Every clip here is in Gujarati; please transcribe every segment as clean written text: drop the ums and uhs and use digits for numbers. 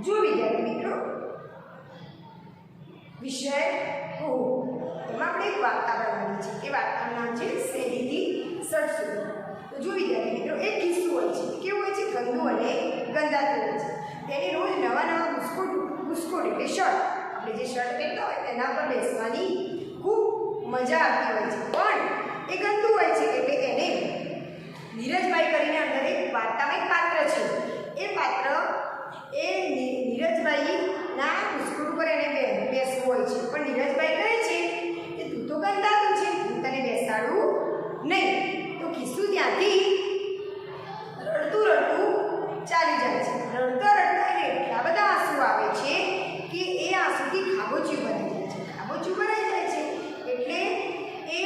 જો વિદ્યાર્થી મિત્રો વિષય કહું એમાં આપણે એક વાર્તા બનાવવાની છે। એ વાર્તાનું નામ છે શેરીથી શર્ટ સુધી। તો જો વિદ્યાર્થી મિત્રો એક કિસ્સો હોય છે, કેવું હોય છે, ગંદુ અને ગંદાતું હોય છે। તેને રોજ નવા નવા બુસ્કોટ એટલે શર્ટ, આપણે જે શર્ટ પહેરતા હોય તેના પર બેસવાની ખૂબ મજા આવતી હોય છે, પણ એ ગંદુ હોય છે એટલે એને નીરજભાઈ કરીને અંદર એક વાર્તામાં એક પાત્ર છે। એ પાત્ર એ નીરજભાઈના બુસ્કોટ ઉપર એને બેસવું હોય છે, પણ નીરજભાઈ કહે છે કે તું તો ગંદાતું છે, હું તને બેસાડું નહીં। તો કિસ્સુ ત્યાંથી રડતું રડતું ચાલી જાય છે। રડતા રડતા એને એટલા બધા આંસુ આવે છે કે એ આંસુથી ખાબોચિયું ભરાઈ જાય છે। ખાબોચિયું ભરાઈ જાય છે એટલે એ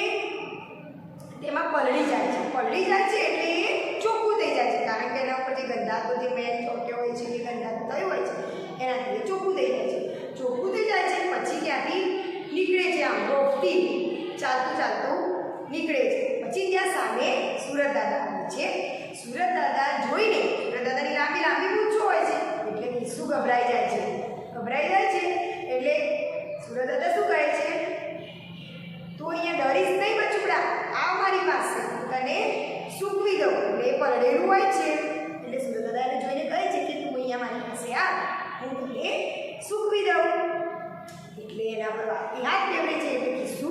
તેમાં પલળી જાય છે। પલળી જાય છે એટલે એ ચોખ્ખું થઈ જાય છે, કારણ કે એના ઉપર જે ગંદાતો જે મેચ ચોટ્યો હોય છે, જે ગંદાતો થયું હોય છે એનાથી એ ચોખ્ખું થઈ જાય છે। ચોખ્ખું થઈ જાય છે પછી ત્યાંથી નીકળે છે, આમ રોફથી ચાલતું ચાલતું નીકળે છે। પછી ત્યાં સામે સુરત દાદા આવે છે। સુરત દાદા જોઈને, સુરત દાદાની લાંબી લાંબી મૂંછો હોય છે એટલે કિસ્સુ ગભરાઈ જાય છે। ગભરાઈ જાય છે એટલે સુરત દાદા શું કહે છે, તું અહીંયા ડરીશ નહીં બચુડા, આવ મારી પાસે, તને સૂકવી દઉં। એટલે એ પલળેલું હોય છે એટલે સુરત દાદા એને જોઈને કહે છે કે તું અહીંયા મારી પાસે આવ, હું તને સૂકવી દઉં। એટલે એના પર હાથ ફેરવે છે એટલે કિસ્સુ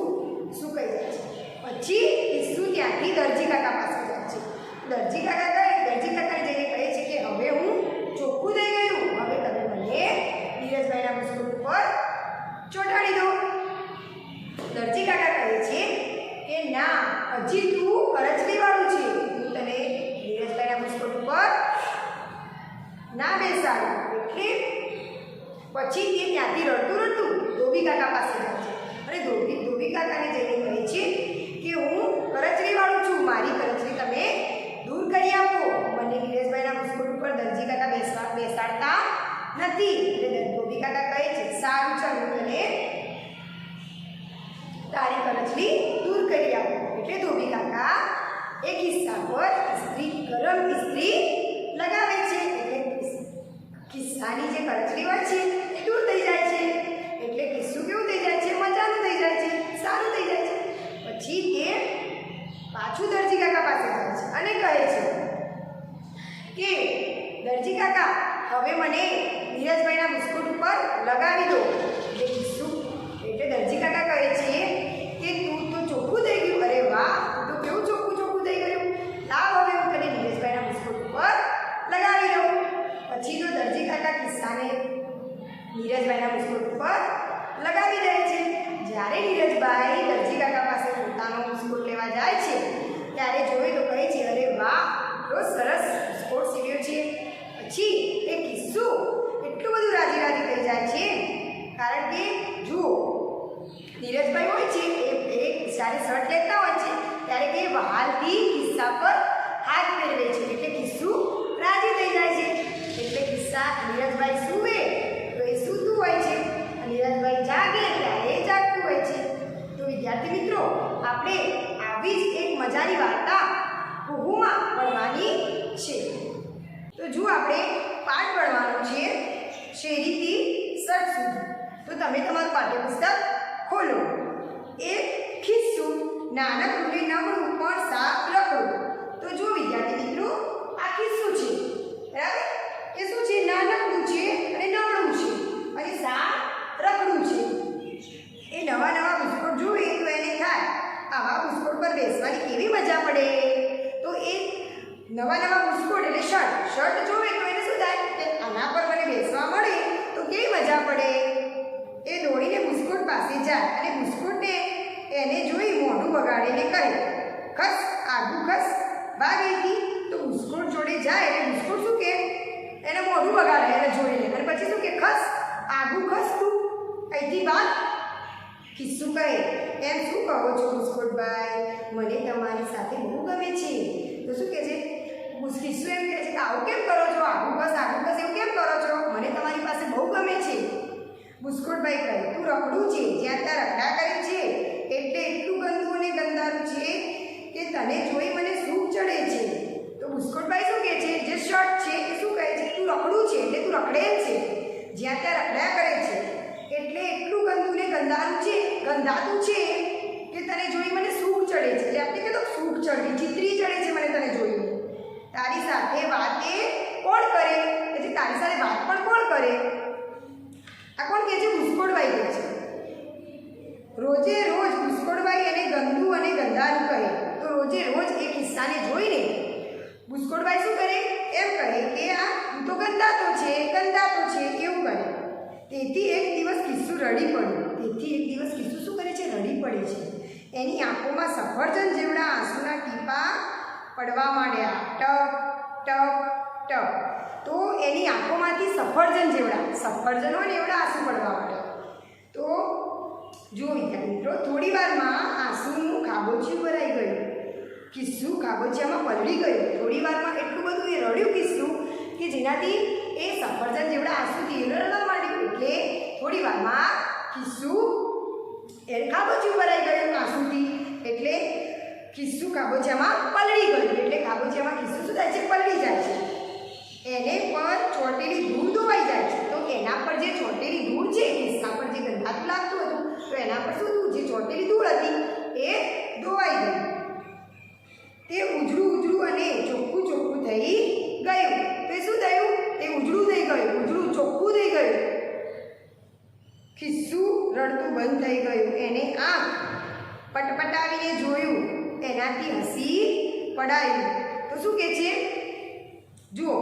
સુકાઈ જાય છે। પછી કિસ્સુ ત્યાંથી દરજી કાકા પાસે જાય છે। દરજી કાકાને જઈને કહે છે કે હવે હું ચોખ્ખું થઈ ગયું, હવે તમે મને નીરજભાઈના બુસ્કોટ ઉપર ચોંટાડી દો। દરજી કાકા કહે છે કે ના, હજી તું કરચલીવાળું છે, હું તને નીરજભાઈના બુસ્કોટ ઉપર ના બેસાડું। એટલે પછી તે ત્યાંથી રડતું રડતું ધોબી કાકા પાસે જાય છે અને ધોબી કાકાને જઈને કહે છે કે હું કરચલીવાળું છું, મારી કરચલી તમે દૂર કરી આપો, મને નીરજભાઈના બુસ્કોટ ઉપર દરજી કાકા બેસાડતા નથી। એટલે ધોબી કાકા કહે છે સારું ચાલ, હું તને તારી કરચલી દૂર કરી આપો। એટલે ધોબી કાકા એ કિસ્સા પર ગરમ ઇસ્ત્રી લગાવે છે એટલે કિસ્સાની જે કરચલી હોય છે એ દૂર થઈ જાય છે। એટલે કિસ્સું કેવું થઈ જાય છે, મજાનું થઈ જાય છે, સારું થઈ જાય છે। પછી તે પાછું દરજી કાકા પાસે જાય છે અને કહે છે કે દરજી કાકા હવે મને નીરજભાઈના બુસ્કોટ ઉપર લગાવી દો। એટલે કિસ્સું એટલે દરજી કાકા કહે છે કે તું તો ચોખ્ખું થઈ ગયું, અરે વાહ, તું તો કેવું ચોખ્ખું થઈ ગયું, લાવ હવે હું તને નીરજભાઈના બુસ્કોટ ઉપર લગાવી દઉં। પછી તો દરજી કાકા કિસ્સાને નીરજભાઈના બુસ્કોટ ઉપર લગાવી દે છે। જ્યારે નીરજભાઈ દરજી કાકા પાસે પોતાનો બુસ્કોટ લેવા જાય છે ત્યારે જોઈ તો કહે છે અરે વાહ, એટલો સરસ બુસ્કોટ સીવ્યો છે। પછી એ કિસ્સુ એટલું બધું રાજી થઈ જાય છે, કારણ કે જુઓ નીરજભાઈ હોય છે એ જ્યારે શર્ટ લેતા હોય છે ત્યારે કે વહાલથી કિસ્સા પર હાથ ફેરવે છે એટલે કિસ્સુ રાજી થઈ જાય છે। એટલે કિસ્સા નીરજભાઈ સૂવે તો એ સૂતું હોય છે, નીરજભાઈ જાગે ત્યારે એ જાગતું હોય છે। તો વિદ્યાર્થી મિત્રો, આપણે આવી જ એક મજાની વાર્તા કુહુમાં ભણવાની છે। તો જો આપણે પાઠ ભણવાનો છે શેરીથી શર્ટ સુધી। તો તમે તમારું પાઠ્યપુસ્તક ખોલો। એક ખિસ્સું નાનકડું ને નબળું પણ સાફ રખડું। તો જો વિદ્યાર્થી મિત્રો, આ ખિસ્સું છે, બરાબર, એ શું છે, નાનકડું છે અને નબળું છે અને સાફ રખડું છે। એ નવા નવા બુસ્કોટ જુએ તો એને થાય આવા બુસ્કોટ પર બેસવાની કેવી મજા પડે। તો એ નવા બુસ્કોટ એટલે શર્ટ જોવે તો એને શું થાય કે આના પર મને બેસવા મળે તો કેવી મજા પડે। એ દોડીને બુસ્કોટ પાસે જાય અને બુસ્કોટને એને જોઈ મોઢું બગાડીને કહે ખસ, આગું ખસ, ભાગ અહીંથી। તો બુસ્કોટ જોડે જાય એટલે બુસ્કોટ શું કે એને મોઢું બગાડે એને જોઈને, અને પછી શું કે ખસ, આગું ખસ, તું અહીંથી ભાગ। કિસ્સું કહે એમ શું કહો છો બુસ્કોટભાઈ, મને તમારી સાથે બહુ ગમે છે। તો શું કહે છે કિસ્સું, એમ કહે છે કે આવું કેમ કરો છો, આગું ખસ એવું કેમ કરો છો, મને તમારી પાસે બહુ ગમે છે। બુસ્કોટભાઈ કહે તું રખડું છે, જ્યાં ત્યાં રખડા કરે છે એટલે એટલું ગંદુ અને ગંદારું છે કે તને જોઈ મને સૂખ ચડે છે। તો બુસ્કોટભાઈ શું કહે છે, જે શર્ટ છે એ શું કહે છે, તું રખડું છે એટલે તું રખડેલ છે, જ્યાં ત્યાં રખડ્યા કરે છે, એટલે એટલું ગંદુ ને ગંધાતું છે કે તને જોઈ મને સૂગ ચડે છે. એટલે આપણે કહેતો સૂગ ચડવી, ચિત્રી ચડે છે મને તને જોઈને. તારી સાથે વાતે કોણ કરે? એટલે તારી સાથે વાત પણ કોણ કરે? આ કોણ કહે છે? ભૂસકોડબાઈ કહે છે. રોજે રોજ ભૂસકોડબાઈ એને ગંદુ અને ગંધારું કહે. તો રોજે રોજ એ કિસ્સાને જોઈને ભૂસકોડબાઈ શું કરે? એમ કહે કે આ તું તો ગંધાતો છે એવું કરે. તેથી એક દિવસ કિસ્સું રડી પડ્યું. શું કરે છે? રડી પડે છે. એની આંખોમાં સફરજન જેવડા આંસુના ટીપા પડવા માંડ્યા, ટપ ટપ ટપ. તો એની આંખોમાંથી સફરજન હોય ને એવડા આંસુ પડવા માંડ્યા. તો જો વિદ્યાર્થી મિત્રો, થોડી વારમાં આંસુનું ખાબોચિયું ભરાઈ ગયું. કિસ્સું ખાબોચિયામાં પલળી ગયું. થોડી વારમાં એટલું બધું એ રડ્યું કિસ્સું કે જેનાથી એ સફરજન જેવડા આંસુથી રડવા માંડ્યું. એટલે થોડી વારમાં કિસ્સું એ ખાબોચિયું ભરાઈ ગયું આંસુથી. એટલે કિસ્સું ખાબોચિયામાં પલળી ગયું. એટલે ખાબોચિયામાં કિસ્સું શું થાય છે? પલળી જાય છે. એને પર ચોટેલી ધૂળ ધોવાઈ જાય છે. તો એના પર જે ચોટેલી ધૂળ છે, કિસ્સા પર જે ગંધાતું લાગતું હતું, તો એના પર શું જે ચોટેલી ધૂળ હતી એ ધોવાઈ ગઈ. તે ઉજળું અને ચોખ્ખું થઈ ગયું. તો એ શું થયું? તે ઉજળું થઈ ગયું, ચોખ્ખું થઈ ગયું. કિસ્સું રડતું બંધ થઈ ગયું. એને આંખ પટપટાવીને જોયું, એનાથી હસી પડાયું. તો શું કહે છે? જુઓ,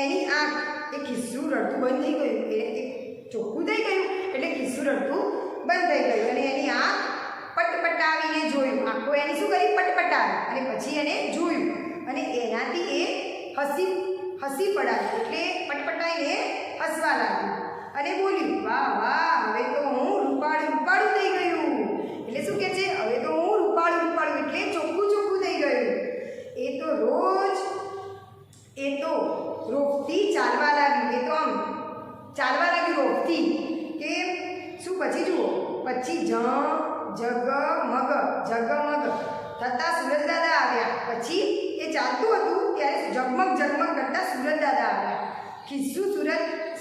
એની આંખ, એ કિસ્સું રડતું બંધ થઈ ગયું, એ ચોખ્ખું થઈ ગયું એટલે કિસ્સું રડતું બંધ થઈ ગયું. અને એની આંખ પટપટાવીને જોયું. આંખો એની શું કરી? પટપટાવી. અને પછી એને જોયું અને એનાથી એ હસી પડાયું. એટલે પટપટાઈને હસવા લાગ્યું અને બોલ્યું, વાહ વાહ, હવે તો હું રૂપાળું થઈ ગયું. એટલે શું કહે છે? હવે તો હું રૂપાળું એટલે ચોખ્ખું થઈ ગયું. એ તો રોફથી ચાલવા લાગ્યું. એ તો આમ ચાલવા લાગ્યું રોફથી. કે શું? પછી જુઓ, પછી જગમગ થતા સુરજદાદા આવ્યા. પછી એ ચાલતું હતું ત્યારે ઝગમગ કરતા સુરજદાદા આવ્યા. કિસ્સું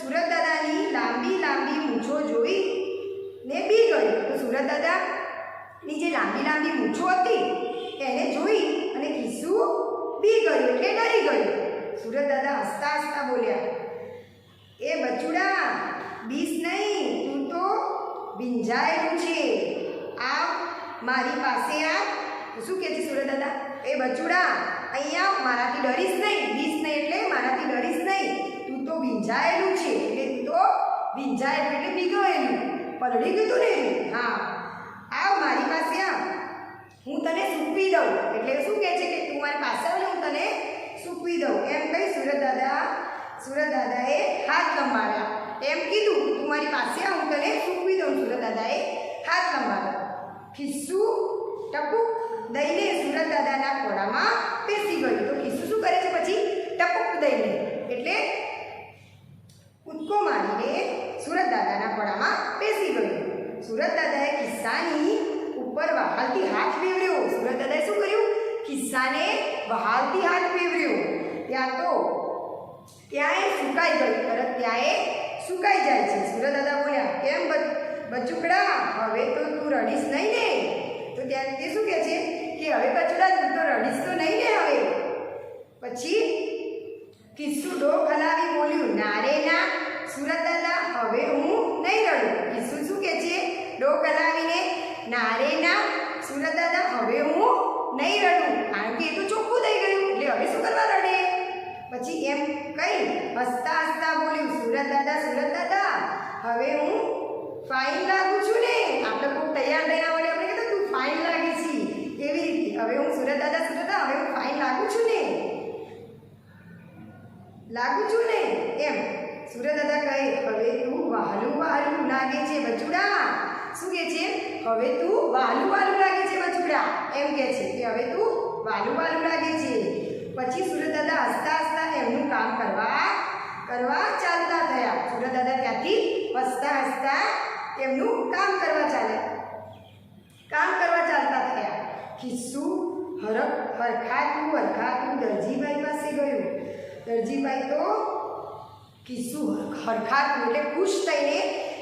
સુરજદાદાની લાંબી મૂછો જોઈને બી ગયું. તો સુરજદાદાની જે લાંબી મૂછો હતી એને જોઈ અને કિસ્સું બી ગયું એટલે ડરી ગયું. સુરજદાદા હસતા બોલ્યા, એ બચુડા, બીસ નહીં, તું તો ભીંજાયેલું છે. આ મારી પાસે આ. શું કહે છે સુરજદાદા? એ બચુડા, અહીંયા મારાથી ડરીશ નહીં. બીસ નહીં એટલે મારાથી ડરીશ નહીં. તું તો ભીંજાયેલું છે. એટલે તું તો ભીંજાયેલું એટલે ભીગોયેલું, પલળી ગયું ને. હા, આવ મારી પાસે આવ, હું તને સૂકવી દઉં. એટલે શું કહે છે કે તું મારી પાસે આવ ને હું તને સૂકવી દઉં. એમ કહી સુરજદાદાએ હાથ લંબાવ્યા. એમ કીધું, તું મારી પાસે આવ, હું તને સૂકવી દઉં. સુરજદાદાએ હાથ લંબાવ્યા. કિસ્સું ટપુક દઈને સુરજદાદાના ખોળામાં બેસી ગયું. તો કિસ્સું શું કરે છે? પછી ટપુક દઈને એટલે કૂદકો મારીને સુરજદાદાના ખોળામાં બેસી ગયું. સુરજદાદાએ કિસ્સાની ઉપર વહાલથી હાથ ફેરવ્યો. સુરજદાદાએ શું કર્યું? કિસ્સાને વહાલથી હાથ ફેરવ્યો. ત્યાં એ સુકાઈ ગયું. તરત ત્યાં એ સુકાઈ જાય છે. સુરજદાદા બોલ્યા, કેમ બચુકડા, હવે તો તું રડીશ નહીં ને? તો ત્યારે તે શું કહે છે કે હવે બચુડા, તું તો રડીશ તો નહીં ને હવે? પછી કિસ્સું ડોક હલાવી બોલ્યું, ના રે ના સુરજદાદા, હવે હું નહીં રડું. કિસ્સું શું કહે છે? ડોક હલાવીને, ના રે ના સુરજદાદા, હવે હું નહીં રડું, કારણ કે એ તો ચોખ્ખું થઈ ગયું એટલે હવે શું કરવા રડે? પછી એમ કહી હસતા બોલ્યું, સુરજદાદા, હવે હું ફાઇન લાગુ છું ને? આપણે ખૂબ તૈયાર થઈને વડે આપણે કહેતા તું ફાઇન લાગે છે એવી રીતે. હવે હું સુરજદાદા, હવે હું ફાઇન લાગુ છું ને? એમ સુરજદાદા કહે, હવે તું વહાલું લાગે છે બચુડા. શું કહે છે? હવે તું વહાલું લાગે છે બચુડા. એમ કહે છે કે હવે તું વહાલું લાગે છે. પછી સુરજદાદા હસતા એમનું કામ કરવા ચાલતા થયા. સુરજદાદા ત્યાંથી હસતા એમનું કામ કરવા ચાલતા થયા. કિસ્સું હરખાતું દરજીભાઈ પાસે ગયું. દરજીભાઈ તો કિસ્સું હરખાતું એટલે ખુશ થઈને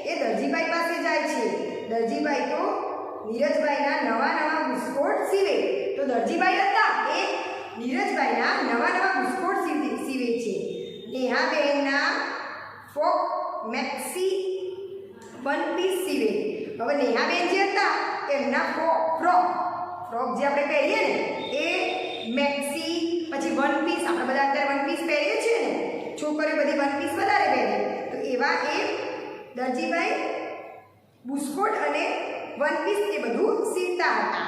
એ દરજીભાઈ પાસે જાય છે. દરજીભાઈ તો નીરજભાઈના નવા બુસ્કોટ સીવે. તો દરજીભાઈ હતા એ નીરજભાઈના નવા બુસ્કોટ સીવે છે. નેહાબેનના ફોક મેક્સી વન પીસ સીવે. હવે નેહાબેન જે હતા એમના ફ્રોક જે આપણે પહેરીએ ને એ મેક્સી, પછી વન પીસ, આપણે બધા અત્યારે વન પીસ પહેરીએ છીએ ને, છોકરીઓ બધી વન પીસ વધારે પહેરે, તો એવા એ દરજીભાઈ બુસ્કોટ અને વન પીસ એ બધું સીવતા હતા.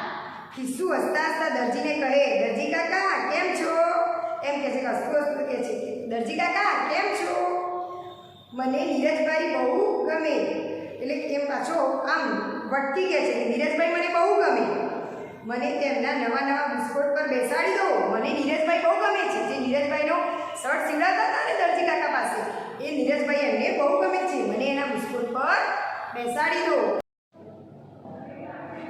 ખિસ્સુ હસતા હસતા દરજીને કહે, દરજી કાકા કેમ છો? એમ કહે છે કે હસતું કહે છે, દરજી કાકા કેમ છો? મને નીરજભાઈ બહુ ગમે. એટલે એમ પાછો આમ વટકી કહે છે કે નીરજભાઈ મને બહુ ગમે, મને તેમના નવા બુસ્કોટ પર બેસાડી દો. મને નીરજભાઈ બહુ ગમે છે. જે નીરજભાઈનો શર્ટ સીવડાતા હતા ને દરજી કાકા પાસે, એ નીરજભાઈ એમને બહુ ગમે છે, મને એના બુસ્કોટ પર બેસાડી દો.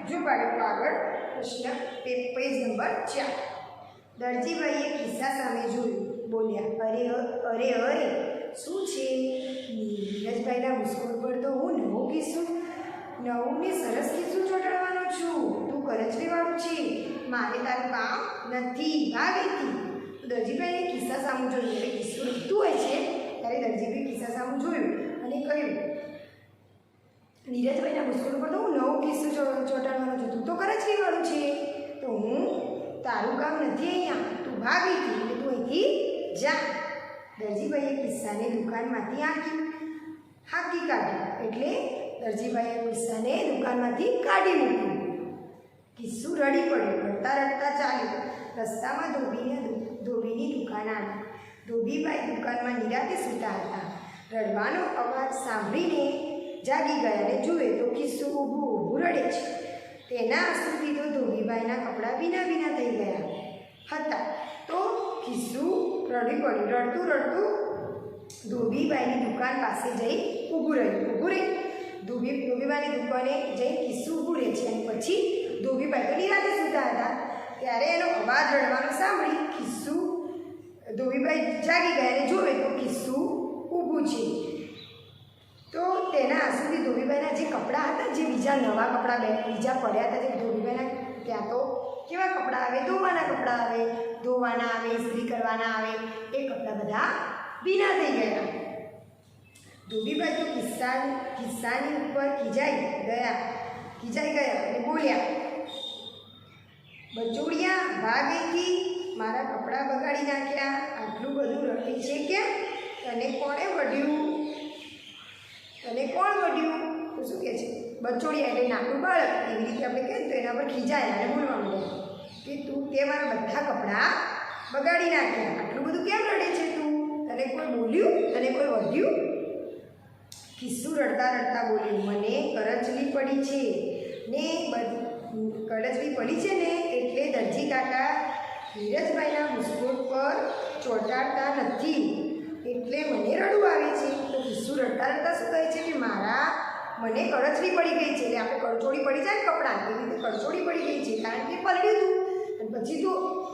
જો બાળકો આગળ પ્રશ્ન પેજ નંબર 4. દરજીભાઈએ ખિસ્સા સામે જોયું, બોલ્યા, અરે શું છે? નીરજભાઈના બુસ્કોટ પર તો હું નવું ને સરસ કિસ્સું ચોંટાડવાનો છું. તું કરચલીવાળું છે, મારે તારું કામ નથી, ભાગીથી. દરજીભાઈને ખિસ્સા સામું જોયું. એટલે કિસ્સું રમતું હોય છે ત્યારે દરજીભાઈ ખિસ્સા સામું જોયું અને કહ્યું, નીરજભાઈના બુસ્કોટ પર તો હું નવું કિસ્સું ચોંટાડવાનો છું. તું તો કરચલીવાળું છે, તો હું તારું કામ નથી અહીંયા, તું ભાગીથી. એટલે તું અહીંથી જા. દરજીભાઈએ કિસ્સાને દુકાનમાંથી હાંકી કાઢ્યું. એટલે દરજીભાઈએ કિસ્સાને દુકાનમાંથી કાઢી મૂક્યું. કિસ્સું રડી પડ્યું, રડતા ચાલ્યું. રસ્તામાં ધોબીની દુકાન આવી. ધોબીભાઈ દુકાનમાં નિરાતે સૂતા હતા. રડવાનો અવાજ સાંભળીને જાગી ગયા અને જુએ તો કિસ્સું ઊભું રડે છે. તેના આંસુથી તો ધોબીભાઈના કપડાં ભીના થઈ ગયા હતા. તો કિસ્સું રડી પડ્યું. રડતું ધોબીભાઈની દુકાન પાસે જઈ ઊભું રહી. ધોબીભાઈની દુકાને જઈ કિસ્સું ઊભું રહે છે. અને પછી ધોબીભાઈ તો નિરાતે સૂતા હતા. ત્યારે એનો અવાજ રડવાનો સાંભળી ધોબીભાઈ જાગી ગયા અને જોવે તો કિસ્સું ઊભું છે. તો તેના આંસુથી ધોબીભાઈના જે કપડાં હતા, જે બીજા નવા કપડાં બીજા પડ્યા હતા, જે ધોબીભાઈના ત્યાં તો કેવા કપડાં આવે, ધોવાના આવે, ઇસ્ત્રી કરવાના આવે, એ કપડાં બધા ભીના થઈ ગયા. ધોબીભાઈ તો ખિસ્સાની ઉપર ખીજાઈ ગયા અને બોલ્યા, બચોડિયા, ભાગેથી મારા કપડાં બગાડી નાખ્યા. આટલું બધું રડે છે કે તને કોણ વઢ્યું? તો શું કહે છે? બચોડિયા એટલે નાનું બાળક, એવી રીતે આપણે કહીએ તો એના પર ખીજાય અને બોલવાનું કે તે મારા બધા કપડાં બગાડી નાખ્યા. આટલું બધું કેમ રડે છે તું? તને કોઈ બોલ્યું? તને કોઈ વધ્યું? કિસ્સું રડતા બોલ્યું, મને કરચલી પડી છે ને એટલે દરજી કાકા નીરજભાઈના બુસ્કોટ પર ચોંટાડતા નથી, એટલે મને રડવું આવે છે. તો કિસ્સું રડતા શું કહે છે કે મને કરચલી પડી ગઈ છે. એટલે આપણે કરચોળી પડી જાય કપડાં, એવી રીતે કરચોળી પડી ગઈ છે, કારણ કે પલળ્યું હતું અને પછી તો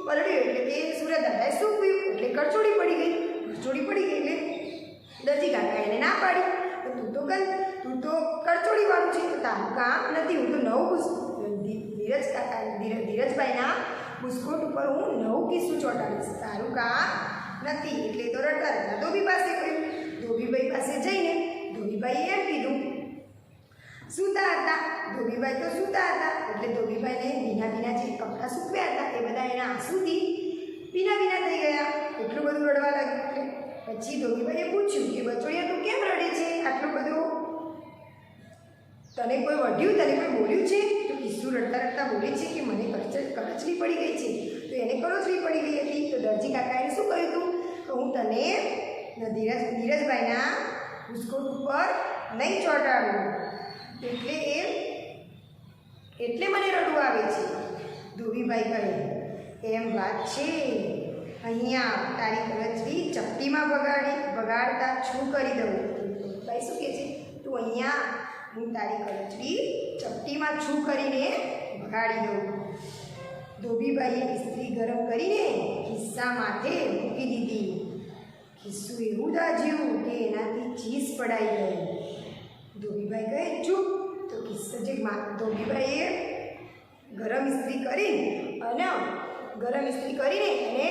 પલળ્યું એટલે તે સૂર્યદાદાએ સૂકવ્યું એટલે કરચોળી પડી ગઈ. એટલે દરજી કાકા એને ના પાડી, તું તો કરચોળીવાળું છે, તો તારું કામ નથી. હું તો ધીરજભાઈના બુસ્કોટ ઉપર હું નવું કિસ્સું ચોંટાડીશ, તારું કામ નથી. એટલે તો રડતા ધોબી પાસે ગયું. ધોબીભાઈ પાસે જઈને ધોબીભાઈએ એમ કીધું, ધોબીભાઈ તો સૂતા હતા. એટલે ધોબીભાઈને ભીના જે કપડાં સૂકવ્યા હતા એ બધા એના આંસુથી ભીના થઈ ગયા. એટલું બધું રડવા લાગ્યું. પછી ધોબીભાઈએ પૂછ્યું કે બચોડિયા તું કેમ રડે છે આટલું બધું? તને કોઈ વઢ્યું? તને કોઈ બોલ્યું છે? તો કિસ્સું રડતા બોલે છે કે મને કરચલી પડી ગઈ છે. તો એને કરચલી પડી ગઈ હતી. તો દરજી કાકાએ શું કહ્યું હતું? તો હું તને નીરજભાઈના બુસ્કોટ ઉપર નહીં ચોંટાડું, એટલે મને રડવું આવે છે. ધોબીભાઈ કહે, એમ વાત છે. અહીંયા તારી કરચલી ચપટીમાં બગાડતા છું કરી દઉં. ભાઈ શું કહે છે? તું અહીંયા હું તારી કરચલી ચપટીમાં છું કરીને બગાડી દઉં. ધોબીભાઈએ ઇસ્ત્રી ગરમ કરીને ખિસ્સા માથે મૂકી દીધી. ખિસ્સું એવું દાજ્યું કે એનાથી ચીસ પડાઈ ગઈ. ધોબીભાઈ કહે ચૂપ. તો કિસ્સા જે ધોબીભાઈએ ગરમ ઇસ્ત્રી કરીને એને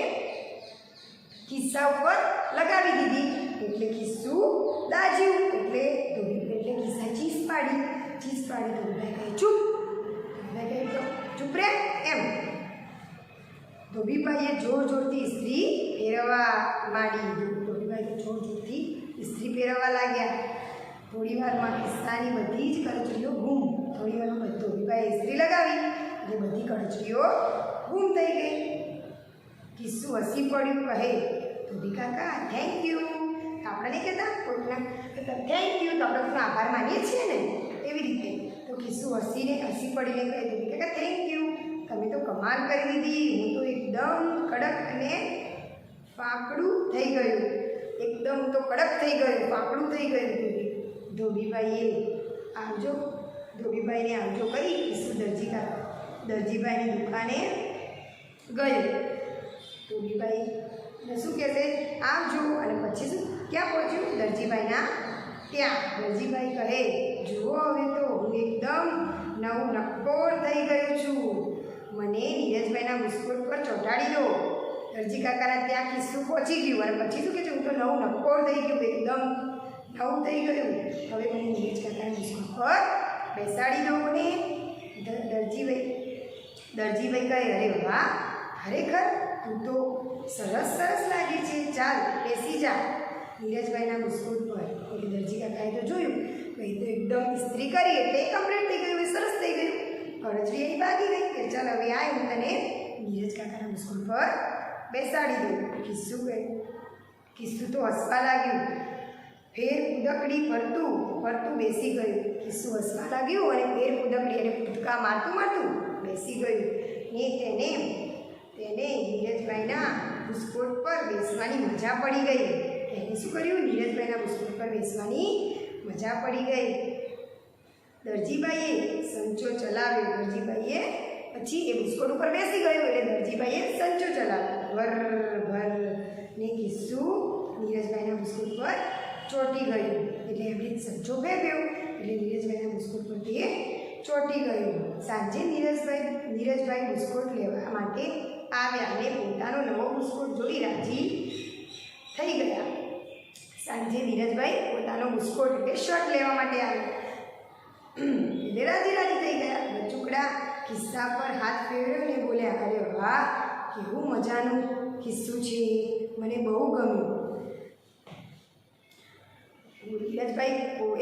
કિસ્સા ઉપર લગાવી દીધી. એટલે કિસ્સું દાજ્યું. એટલે કિસ્સા ચીસ પાડી. ધોબીભાઈ કહે ચૂપ. ધોબીભાઈ કહે ચૂપ રે એમ. ધોબીભાઈએ જોરથી ઇસ્ત્રી ફેરવવા માંડી. ધોબીભાઈ જોરથી ઇસ્ત્રી ફેરવવા લાગ્યા. થોડી વારમાં કિસ્સાની બધી જ કરચલીઓ ગુમ. થોડી વારમાં ધોબીભાઈએ ઇસ્ત્રી લગાવી એટલે બધી કરચલીઓ ગુમ થઈ ગઈ. કિસ્સું હસી પડ્યું. કહે ધોબી કાકા થેન્ક યુ. આપણે નહીં કહેતા કોઈકના થેન્ક યુ તો આપણે કોઈનો આભાર માનીએ છીએ ને એવી રીતે. તો કિસ્સું હસી પડીને કહે ધોબી કાકા થેન્ક યુ, તમે તો કમાલ કરી દીધી. હું તો એકદમ કડક અને ફાકડું થઈ ગયું. ફાકડું થઈ ગયું. ધોબીભાઈને આવજો કરી કિસ્સું દરજીભાઈની દુકાને ગયો. ધોબીભાઈને શું કહેશે આવજો અને પછી શું ક્યાં પહોંચ્યું? દરજીભાઈના ત્યાં. દરજીભાઈ કહે જુઓ હવે તો હું એકદમ નવું નક્કોર થઈ ગયો છું. મને નીરજભાઈના બિસ્કુટ પર ચોંટાડી દો. દરજી કાકાના ત્યાં કિસ્સું પહોંચી ગયું અને પછી શું કહે છે હું તો નવું નક્કોર થઈ ગયું, એકદમ નવું થઈ ગયું. હવે મને નીરજ કાકાના બિસ્કુટ પર બેસાડી દો મને. દરજીભાઈ કહે અરે વાહ, ખરેખર તું તો સરસ લાગે છે, ચાલ બેસી જા નીરજભાઈના બિસ્કુટ પર. એટલે દરજી કાકાએ તો જોયું ભાઈ તો એકદમ ઇસ્ત્રી કરી એટલે કમ્પ્લીટ થઈ ગયું, સરસ થઈ ગયું. કરચલી એની ભાગી ગઈ કે ચાલ હવે આ હું તને નીરજ કાકાના બિસ્કુટ પર બેસાડી દઉં. કિસ્સું તો હસવા લાગ્યું. ફેર કૂદકડી ફરતું બેસી ગયું. કિસ્સું હસવા લાગ્યું અને ફેર કૂદકડી અને કૂદકા મારતું બેસી ગયું. ને તેને નીરજભાઈના બિસ્કુટ પર બેસવાની મજા પડી ગઈ. એને શું કર્યું? નીરજભાઈના બિસ્કુટ પર બેસવાની મજા પડી ગઈ. દરજીભાઈએ સંચો ચલાવ્યો. દરજીભાઈએ પછી એ બિસ્કુટ ઉપર બેસી ગયો એટલે દરજીભાઈએ સંચો ચલાવ્યો. ભર ને કિસ્સું નીરજભાઈના બિસ્કુટ પર ચોંટી ગયું. એટલે એમણે સંચો ફેંક્યો એટલે નીરજભાઈના બિસ્કુટ પર તે ચોંટી ગયું. સાંજે નીરજભાઈ બિસ્કુટ લેવા માટે આવ્યા અને પોતાનો નવો બિસ્કુટ જોઈ રાજી થઈ ગયા. સાંજે નીરજભાઈ પોતાનો બિસ્કુટ એટલે શર્ટ લેવા માટે આવ્યા એટલે રાજી થઈ ગયા. બચુકડા કિસ્સા પર હાથ ફેરવ્યો ને બોલ્યા અરે વાહ, કેવું મજાનું કિસ્સું છે, મને બહુ ગમ્યું. નીરજભાઈ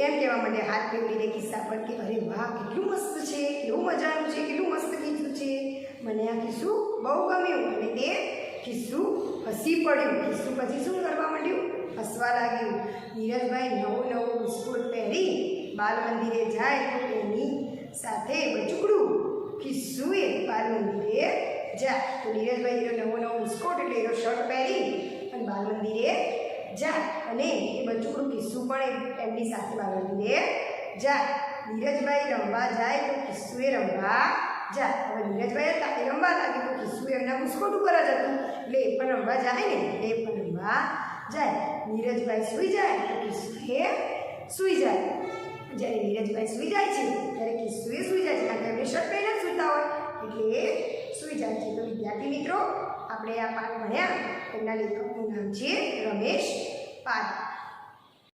એમ કહેવા માંડે હાથ ફેરવીને કિસ્સા પર કે અરે વાહ, કેટલું મસ્ત છે, કેવું મજાનું છે, કેટલું મસ્ત કિસ્સું છે, મને આ કિસ્સું બહુ ગમ્યું. અને તે કિસ્સું હસી પડ્યું. કિસ્સું પછી શું કરવા માંડ્યું? હસવા લાગ્યું. નીરજભાઈ નવું બિસ્કુટ પહેરી બાલ મંદિરે જાય તો એની સાથે બચુકડું કિસ્સુએ બાલ મંદિરે જાય. તો નીરજભાઈ નવો બિસ્કુટ એટલે એનો શર્ટ પહેરી અને બાલ મંદિરે જાય અને એ બચુકડું કિસ્સું પણ એમની સાથે બાલ મંદિરે જાય. નીરજભાઈ રમવા જાય તો કિસ્સુએ રમવા જાય. હવે નીરજભાઈ રમવા લાગે તો કિસ્સુ એમના બિસ્કુટ ઉપર જ હતું એટલે એ પણ રમવા જાય ને એટલે એ પણ રમવા જાય. નીરજભાઈ સૂઈ જાય તો કિસ્સુએ સૂઈ જાય. જ્યારે નીરજભાઈ સૂઈ જાય છે ત્યારે કિસ્સુએ સૂઈ જાય છે કારણ કે એમને શર્ટ પહેરીને સૂતા હોય એટલે એ સૂઈ જાય છે. તો વિદ્યાર્થી મિત્રો આપણે આ પાઠ ભણ્યા. એમના લેખકનું નામ છે રમેશ પાલ.